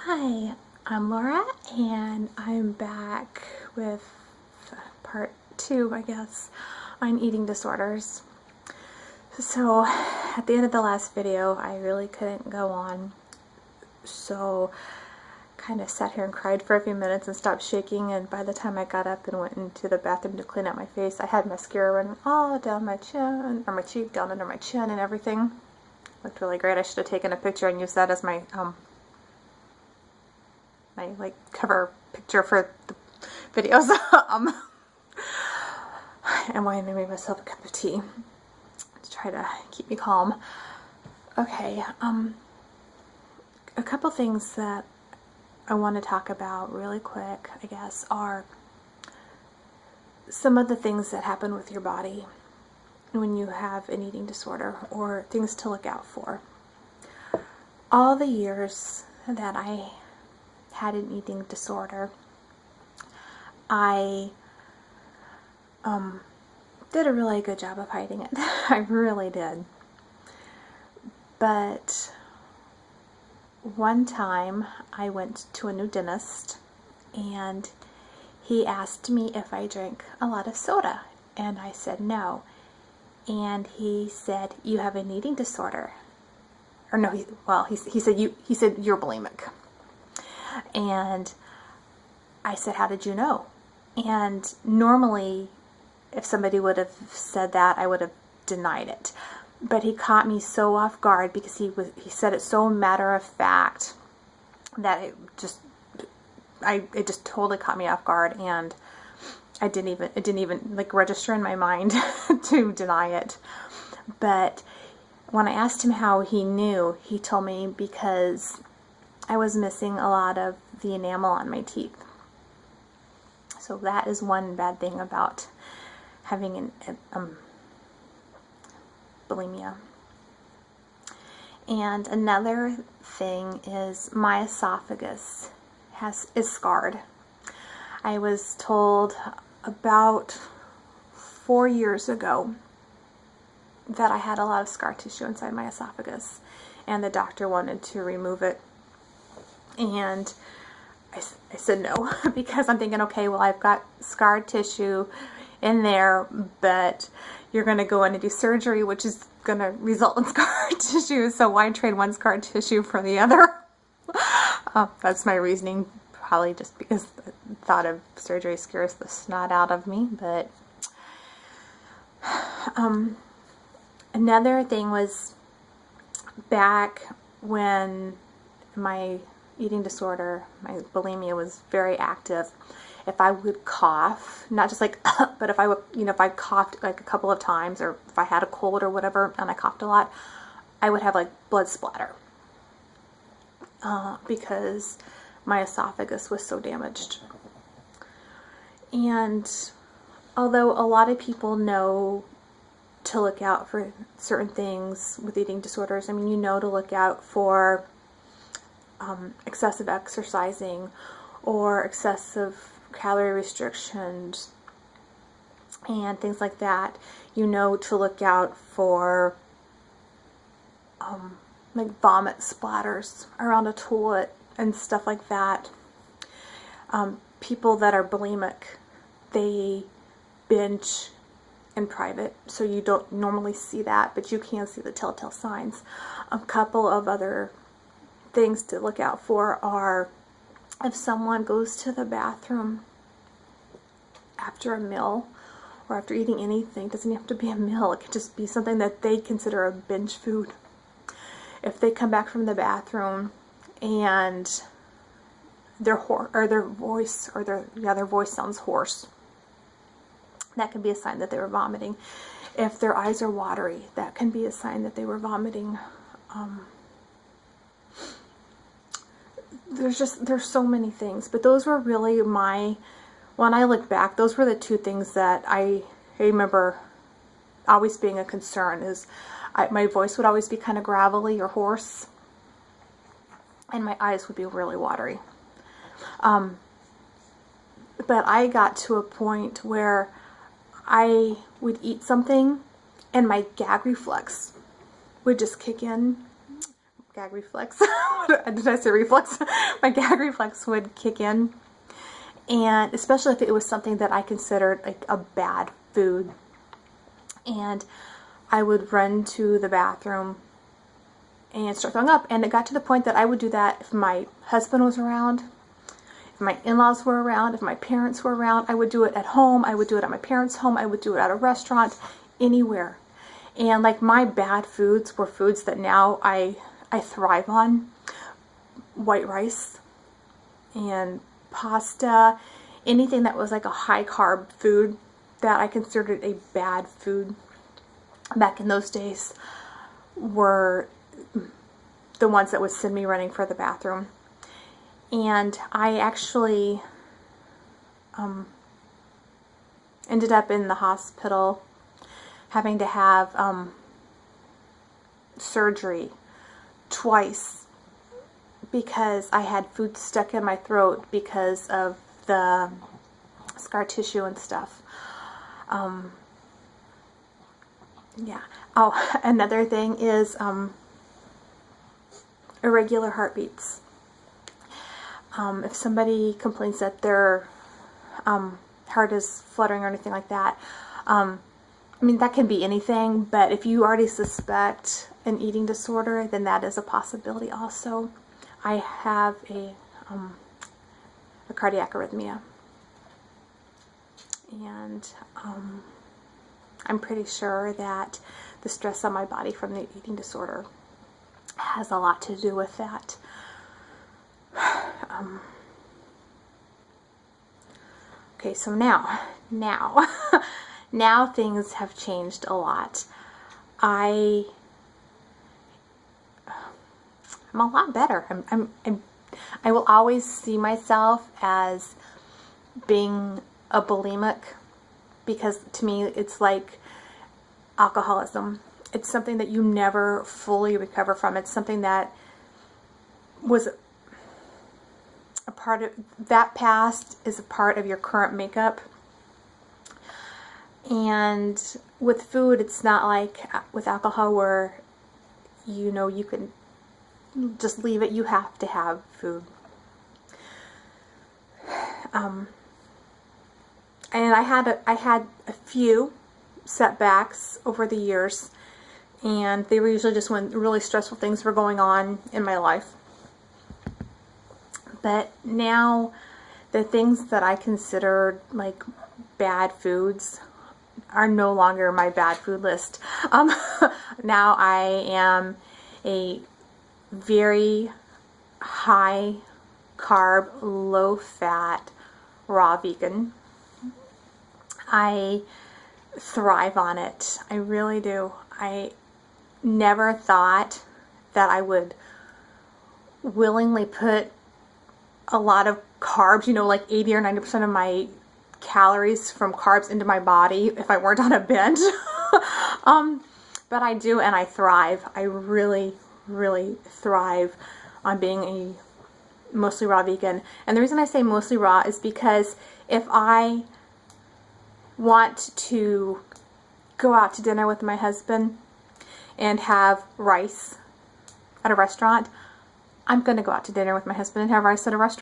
Hi, I'm Laura, and I'm back with part 2, I guess, on eating disorders. So, at the end of the last video, I really couldn't go on, so kind of sat here and cried for a few minutes and stopped shaking, and by the time I got up and went into the bathroom to clean up my face, I had mascara running all down my chin, or my cheek, down under my chin and everything. Looked really great. I should have taken a picture and used that as my my cover picture for the videos. And why I made myself a cup of tea to try to keep me calm. Okay, a couple things that I want to talk about really quick, I guess, are some of the things that happen with your body when you have an eating disorder, or things to look out for. All the years that I had an eating disorder, I did a really good job of hiding it. I really did. But one time I went to a new dentist, and he asked me if I drank a lot of soda, and I said no. And he said, "You have an eating disorder." Or no, he said you're bulimic. And I said, "How did you know?" And normally, if somebody would have said that, I would have denied it. But he caught me so off guard because he said it so matter of fact that it just totally caught me off guard, and it didn't even like register in my mind to deny it. But when I asked him how he knew, he told me because I was missing a lot of the enamel on my teeth. So that is one bad thing about having bulimia. And another thing is my esophagus is scarred. I was told about 4 years ago that I had a lot of scar tissue inside my esophagus, and the doctor wanted to remove it. And I said no, because I'm thinking, okay, well, I've got scar tissue in there, but you're going to go in and do surgery, which is going to result in scar tissue, so why trade one scar tissue for the other? That's my reasoning, probably just because the thought of surgery scares the snot out of me. But another thing was back when my eating disorder, my bulimia, was very active. If I would cough, not just like, but if I would, if I coughed like a couple of times, or if I had a cold or whatever, and I coughed a lot, I would have like blood splatter, because my esophagus was so damaged. And although a lot of people know to look out for certain things with eating disorders, I mean, to look out for excessive exercising or excessive calorie restrictions and things like that. To look out for like vomit splatters around a toilet and stuff like that. People that are bulimic, they binge in private, so you don't normally see that, but you can see the telltale signs. A couple of other things to look out for are if someone goes to the bathroom after a meal or after eating anything. It doesn't have to be a meal, it could just be something that they consider a binge food. If they come back from the bathroom and their voice sounds hoarse, that can be a sign that they were vomiting. If their eyes are watery, that can be a sign that they were vomiting. There's so many things, but those were really when I look back, those were the two things that I remember always being a concern. My voice would always be kind of gravelly or hoarse, and my eyes would be really watery. But I got to a point where I would eat something and my gag reflex would just kick in. gag reflex. Did I say reflex? My gag reflex would kick in. And especially if it was something that I considered like a bad food. And I would run to the bathroom and start throwing up. And it got to the point that I would do that if my husband was around, if my in-laws were around, if my parents were around. I would do it at home. I would do it at my parents' home. I would do it at a restaurant, anywhere. And like my bad foods were foods that now I thrive on. White rice and pasta, anything that was like a high carb food that I considered a bad food back in those days were the ones that would send me running for the bathroom. And I actually ended up in the hospital having to have surgery twice because I had food stuck in my throat because of the scar tissue and stuff. Yeah. Oh, another thing is irregular heartbeats. If somebody complains that their heart is fluttering or anything like that, I mean, that can be anything, but if you already suspect an eating disorder, then that is a possibility also. I have a cardiac arrhythmia, and I'm pretty sure that the stress on my body from the eating disorder has a lot to do with that. Okay, so now things have changed a lot. I'm a lot better. I will always see myself as being a bulimic because to me it's like alcoholism. It's something that you never fully recover from. It's something that was a part of that past is a part of your current makeup. And with food, it's not like with alcohol where you can just leave it. You have to have food. And I had a few setbacks over the years, and they were usually just when really stressful things were going on in my life. But now the things that I considered like bad foods are no longer my bad food list. Now I am a very high carb, low fat, raw vegan. I thrive on it. I really do. I never thought that I would willingly put a lot of carbs, like 80 or 90% of my calories from carbs into my body if I weren't on a binge. But I do, and I thrive. I really, really thrive on being a mostly raw vegan. And the reason I say mostly raw is because if I want to go out to dinner with my husband and have rice at a restaurant, I'm going to go out to dinner with my husband and have rice at a restaurant.